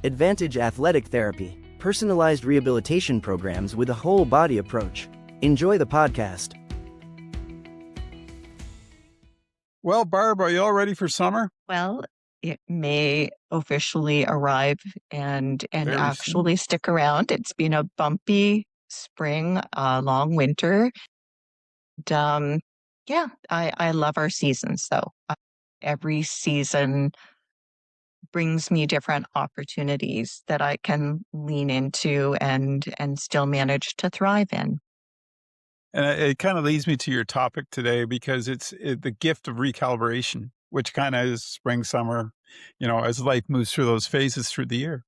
Advantage Athletic Therapy, personalized rehabilitation programs with a whole body approach. Enjoy the podcast. Well, Barb, are you all ready for summer? Well, it may officially arrive and Very soon. actually stick around. It's been a bumpy spring, long winter. And, yeah, I love our seasons though. Every season brings me different opportunities that I can lean into and still manage to thrive in. And it kind of leads me to your topic today because it's the gift of recalibration, which kind of is spring, summer, as life moves through those phases through the year.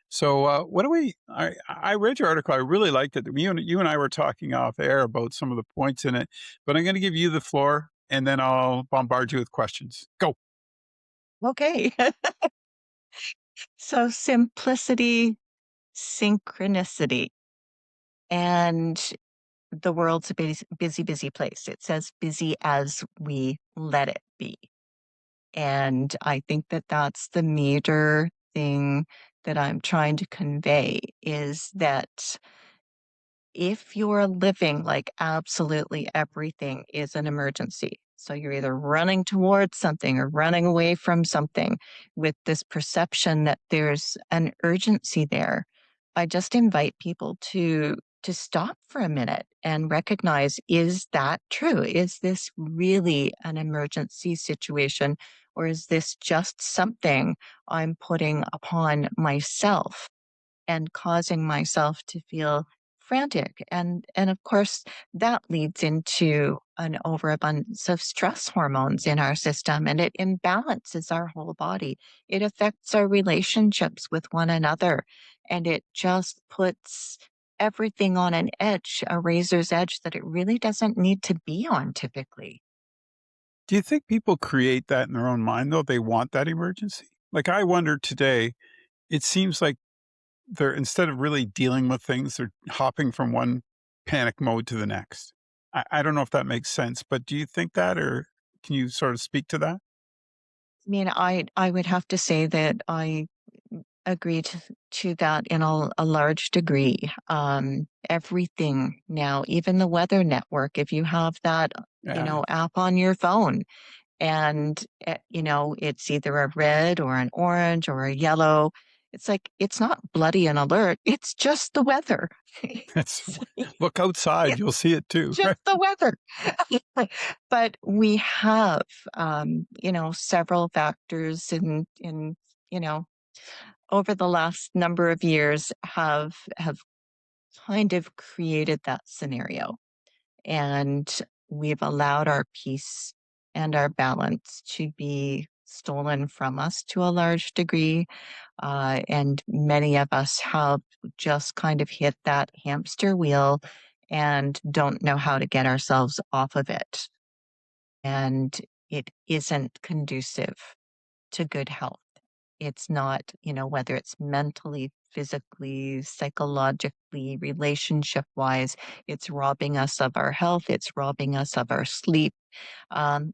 So what do I read your article. I really liked it. You and I were talking off air about some of the points in it, but I'm going to give you the floor and then I'll bombard you with questions. Go. Okay. So simplicity, synchronicity, and the world's a busy, busy place. It says busy as we let it be. And I think that that's the major thing that I'm trying to convey is that if you're living like absolutely everything is an emergency, so you're either running towards something or running away from something with this perception that there's an urgency there, I just invite people to stop for a minute and recognize, is that true? Is this really an emergency situation, or is this just something I'm putting upon myself and causing myself to feel frantic? And of course, that leads into an overabundance of stress hormones in our system, and it imbalances our whole body. It affects our relationships with one another, and it just puts everything on an edge, a razor's edge that it really doesn't need to be on typically. Do you think people create that in their own mind, though? They want that emergency? Like, I wonder today, it seems like they're, instead of really dealing with things, they're hopping from one panic mode to the next. I don't know if that makes sense, but do you think that, or can you sort of speak to that? I mean, I would have to say that I agree to that in a large degree. Everything now, even the weather network, if you have that, Yeah, app on your phone, and it's either a red or an orange or a yellow. It's like it's not bloody and alert. It's just the weather. that's It's, look outside, it's you'll see it too, just right? the weather. But we have, several factors in you know over the last number of years have kind of created that scenario, and we've allowed our peace and our balance to be stolen from us to a large degree. And many of us have just kind of hit that hamster wheel and don't know how to get ourselves off of it. And it isn't conducive to good health. It's not, whether it's mentally, physically, psychologically, relationship wise, it's robbing us of our health. It's robbing us of our sleep.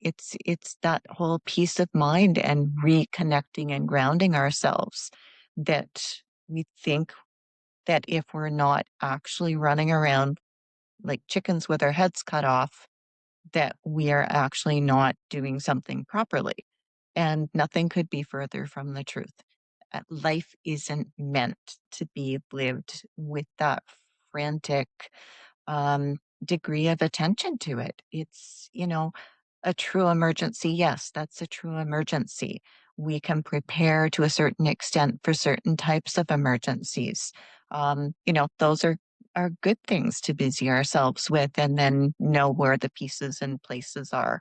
It's that whole peace of mind and reconnecting and grounding ourselves that we think that if we're not actually running around like chickens with our heads cut off, that we are actually not doing something properly. And nothing could be further from the truth. Life isn't meant to be lived with that frantic degree of attention to it. It's, a true emergency. Yes, that's a true emergency. We can prepare to a certain extent for certain types of emergencies. Those are good things to busy ourselves with and then know where the pieces and places are.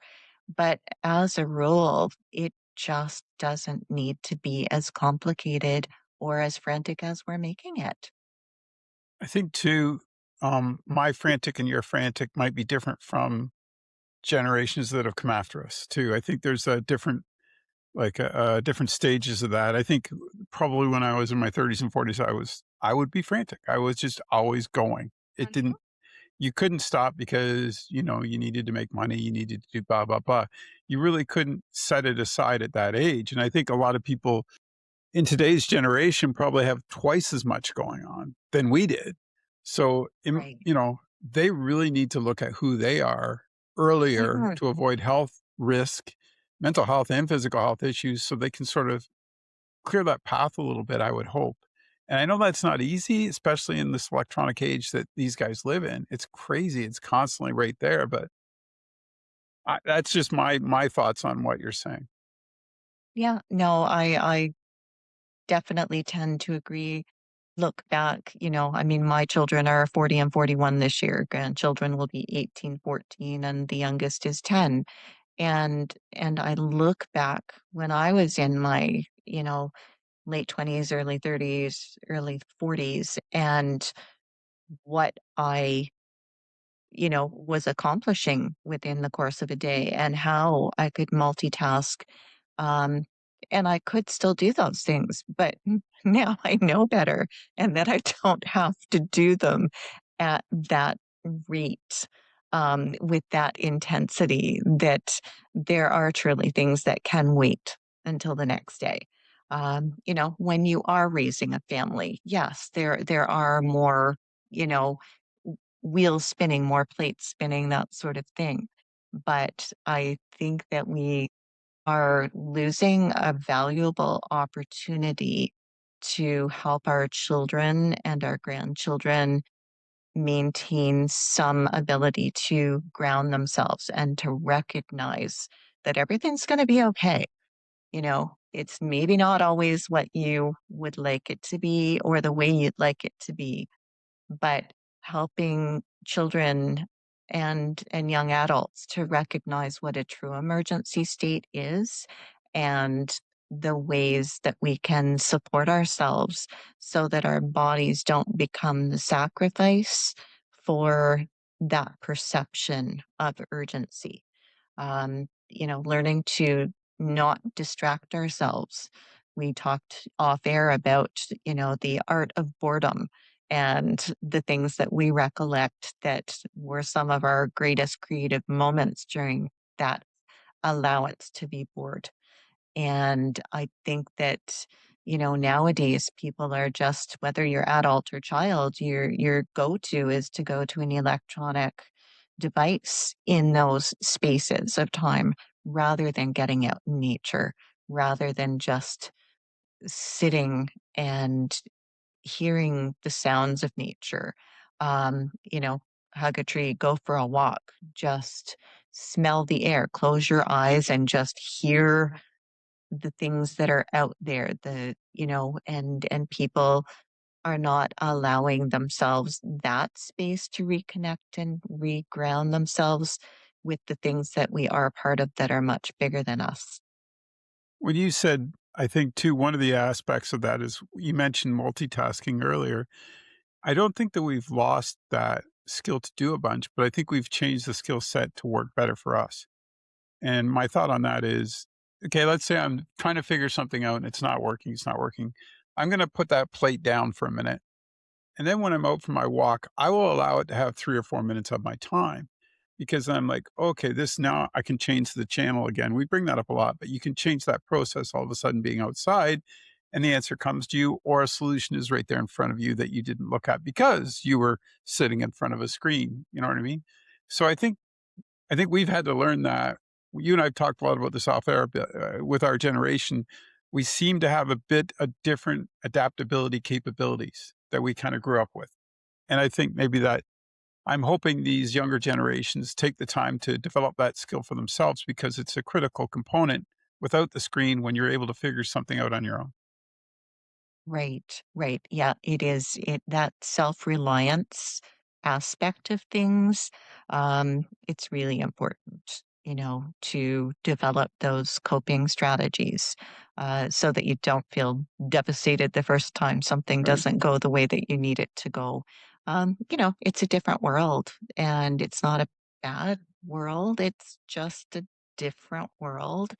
But as a rule, it just doesn't need to be as complicated or as frantic as we're making it. I think too, my frantic and your frantic might be different from generations that have come after us too. I think there's a different, different stages of that. I think probably when I was in my 30s and 40s, I would be frantic. I was just always going. It didn't, you couldn't stop because, you needed to make money, you needed to do blah, blah, blah. You really couldn't set it aside at that age. And I think a lot of people in today's generation probably have twice as much going on than we did. So, Right. they really need to look at who they are earlier Mhm. to avoid health risk, mental health and physical health issues, so they can sort of clear that path a little bit, I would hope. And I know that's not easy, especially in this electronic age that these guys live in. It's crazy. It's constantly right there, but that's just my thoughts on what you're saying. Yeah, no, I definitely tend to agree. Look back, I mean, my children are 40 and 41 this year. Grandchildren will be 18, 14, and the youngest is 10. And I look back when I was in my, late 20s, early 30s, early 40s, and what I was accomplishing within the course of a day and how I could multitask. Um, and I could still do those things, but now I know better and that I don't have to do them at that rate, with that intensity, that there are truly things that can wait until the next day. When you are raising a family, yes, there are more, you know, wheels spinning, more plates spinning, that sort of thing. But I think that we are losing a valuable opportunity to help our children and our grandchildren maintain some ability to ground themselves and to recognize that everything's going to be okay. It's maybe not always what you would like it to be or the way you'd like it to be, but helping children and young adults to recognize what a true emergency state is and the ways that we can support ourselves so that our bodies don't become the sacrifice for that perception of urgency. Learning to not distract ourselves. We talked off air about, the art of boredom and the things that we recollect that were some of our greatest creative moments during that allowance to be bored. And I think that, nowadays people are just, whether you're adult or child, your go-to is to go to an electronic device in those spaces of time rather than getting out in nature, rather than just sitting and hearing the sounds of nature. Um, you know, Hug a tree, go for a walk, just smell the air, close your eyes and just hear the things that are out there, and people are not allowing themselves that space to reconnect and reground themselves with the things that we are part of that are much bigger than us. When you said, I think too, one of the aspects of that is you mentioned multitasking earlier. I don't think that we've lost that skill to do a bunch, but I think we've changed the skill set to work better for us. And my thought on that is, okay, let's say I'm trying to figure something out and it's not working. It's not working. I'm going to put that plate down for a minute. And then when I'm out for my walk, I will allow it to have 3 or 4 minutes of my time because I'm like, okay, this now I can change the channel again. We bring that up a lot, but you can change that process all of a sudden being outside and the answer comes to you or a solution is right there in front of you that you didn't look at because you were sitting in front of a screen. You know what I mean? So I think we've had to learn that. You and I have talked a lot about this off air, but, with our generation. We seem to have a bit of different adaptability capabilities that we kind of grew up with. And I think maybe that I'm hoping these younger generations take the time to develop that skill for themselves because it's a critical component without the screen when you're able to figure something out on your own. Right, right. Yeah, it is. That self-reliance aspect of things, it's really important, to develop those coping strategies, so that you don't feel devastated the first time something Right. doesn't go the way that you need it to go. It's a different world, and it's not a bad world. It's just a different world,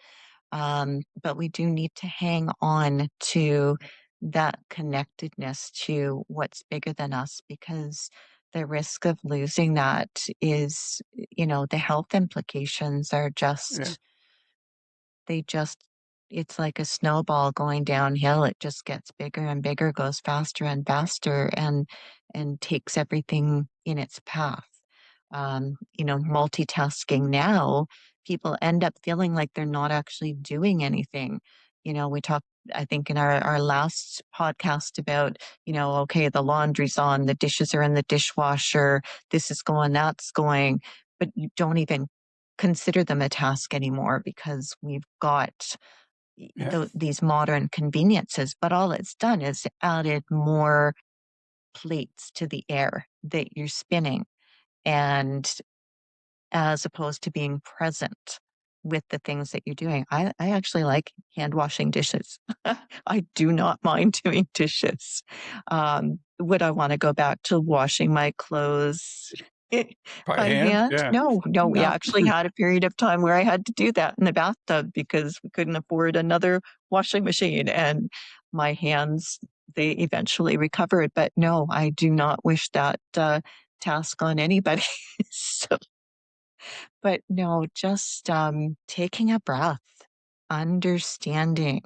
but we do need to hang on to that connectedness to what's bigger than us because the risk of losing that is, the health implications are Yeah. just, they just it's like a snowball going downhill. It just gets bigger and bigger, goes faster and faster, and takes everything in its path. Multitasking now, people end up feeling like they're not actually doing anything. We talked, I think, in our last podcast about, okay, the laundry's on, the dishes are in the dishwasher, this is going, that's going, but you don't even consider them a task anymore because we've got Yeah. these modern conveniences. But all it's done is added more plates to the air that you're spinning. And as opposed to being present with the things that you're doing. I actually like hand washing dishes. I do not mind doing dishes. Would I want to go back to washing my clothes By by hand? hand? Yeah. No, no. We No. actually had a period of time where I had to do that in the bathtub because we couldn't afford another washing machine. And my hands, they eventually recovered. But no, I do not wish that task on anybody. So but no, just taking a breath, understanding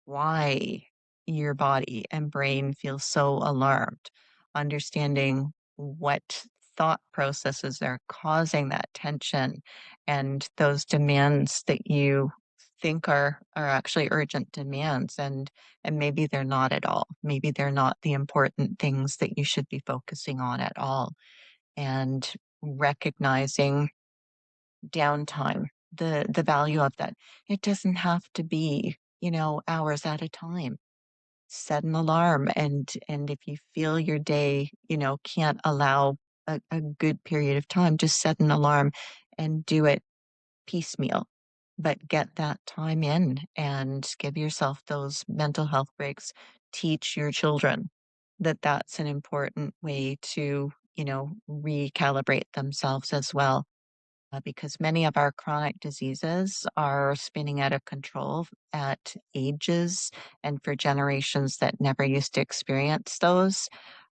why your body and brain feel so alarmed, understanding what thought processes are causing that tension and those demands that you think are actually urgent demands, and maybe they're not at all. Maybe they're not the important things that you should be focusing on at all. And recognizing downtime, the value of that. It doesn't have to be, hours at a time. Set an alarm, and if you feel your day, can't allow a good period of time, just set an alarm and do it piecemeal. But get that time in and give yourself those mental health breaks. Teach your children that that's an important way to, recalibrate themselves as well, because many of our chronic diseases are spinning out of control at ages and for generations that never used to experience those.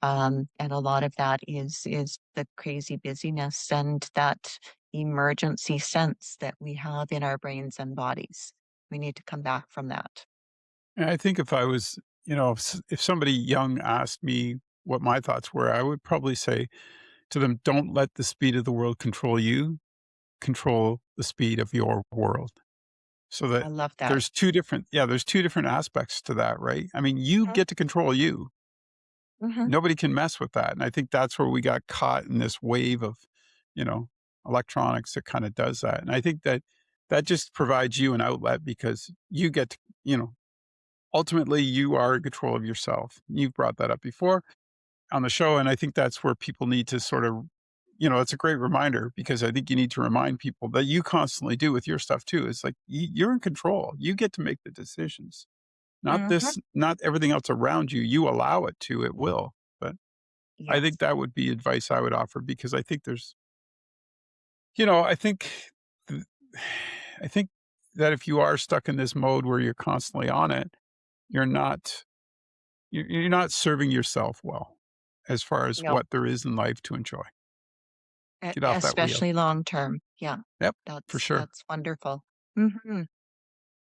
And a lot of that is the crazy busyness and that emergency sense that we have in our brains and bodies. We need to come back from that. And I think if I was, if somebody young asked me what my thoughts were, I would probably say to them, don't let the speed of the world control you, control the speed of your world. So that I love that. there's two different aspects to that, right? I mean, you get to control you. Mm-hmm. Nobody can mess with that. And I think that's where we got caught in this wave of, you know, electronics that kind of does that. And I think that that just provides you an outlet because you get to, ultimately you are in control of yourself. You've brought that up before on the show. And I think that's where people need to sort of, it's a great reminder because I think you need to remind people that you constantly do with your stuff too. It's like you're in control. You get to make the decisions. Mm-hmm. Not everything else around you. You allow it to, it will. But I Yes. think that would be advice I would offer because I think there's, I think, th- I think that if you are stuck in this mode where you're constantly on it, you're not, you're not serving yourself well as far as No, what there is in life to enjoy. Get off that wheel. especially long term. Yeah, Yep, for that's sure. that's wonderful. Hmm.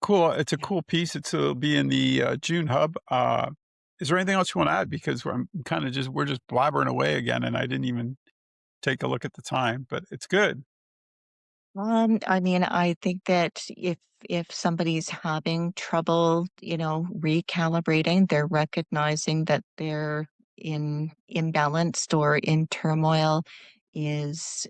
Cool. It's a Yeah. cool piece. It'll be in the June hub. Is there anything else you want to add? Because I'm kind of we're just blabbering away again, and I didn't even take a look at the time, but it's good. I mean, I think that if somebody's having trouble, recalibrating, they're recognizing that they're in imbalanced or in turmoil, is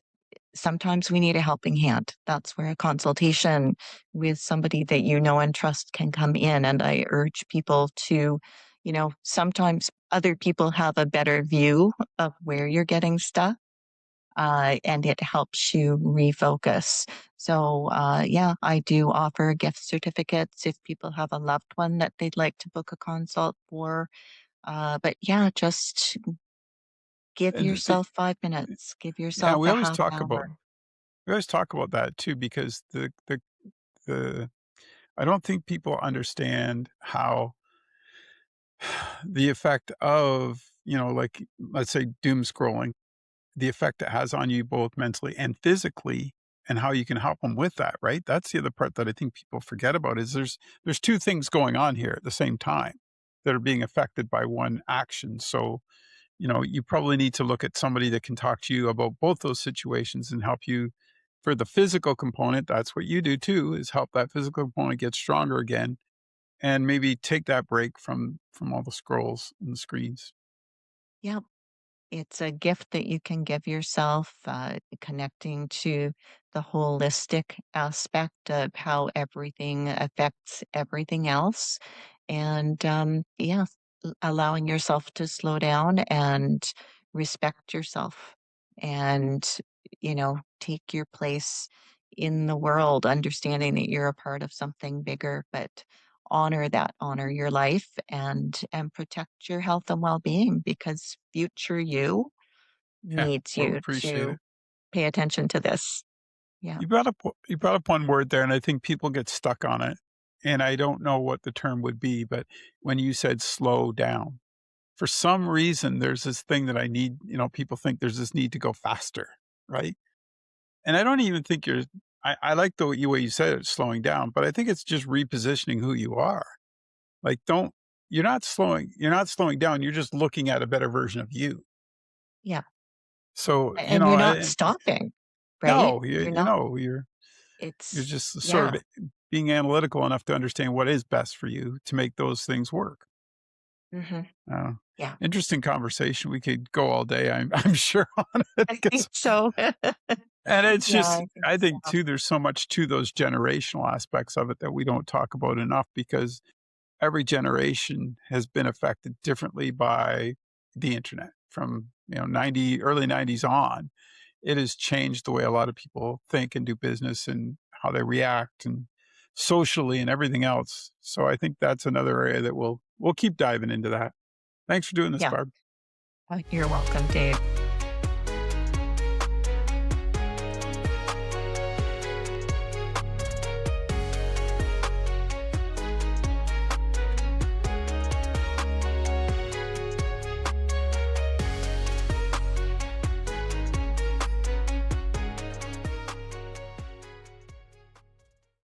sometimes we need a helping hand. That's where a consultation with somebody that you know and trust can come in. And I urge people to, sometimes other people have a better view of where you're getting stuck, and it helps you refocus. So, yeah, I do offer gift certificates if people have a loved one that they'd like to book a consult for. But yeah, just give And yourself 5 minutes, give yeah, yourself a half hour. we always talk about that too because the I don't think people understand how the effect of like let's say doom scrolling, the effect it has on you both mentally and physically and how you can help them with that, right? That's the other part that I think people forget about is there's two things going on here at the same time that are being affected by one action. So, you probably need to look at somebody that can talk to you about both those situations and help you for the physical component. That's what you do too, is help that physical component get stronger again and maybe take that break from all the scrolls and the screens. Yeah. It's a gift that you can give yourself, connecting to the holistic aspect of how everything affects everything else. And yeah, allowing yourself to slow down and respect yourself and, take your place in the world, understanding that you're a part of something bigger, but honor that, honor your life and protect your health and well-being because future you Yeah, needs well, you appreciate to it. pay attention to this. Yeah. You brought up one word there, and I think people get stuck on it. And I don't know what the term would be, but when you said slow down, for some reason, there's this thing that I need. People think there's this need to go faster, right? And I don't even think you're. I like the way you said it, slowing down, but I think it's just repositioning who you are. Like, don't you're not slowing down. You're just looking at a better version of you. Yeah. So And you're not stopping, right? no, You're not you're it's just sort yeah. of being analytical enough to understand what is best for you to make those things work. Mhm. Uh, Yeah. Interesting conversation. We could go all day. I'm sure on it I think 'cause so. and it's Yeah, just I think I think so. too. There's so much to those generational aspects of it that we don't talk about enough because every generation has been affected differently by the internet from early 90s on. It has changed the way a lot of people think and do business and how they react and socially and everything else. So I think that's another area that we'll keep diving into that. Thanks for doing this, Yeah. Barb. You're welcome, Dave.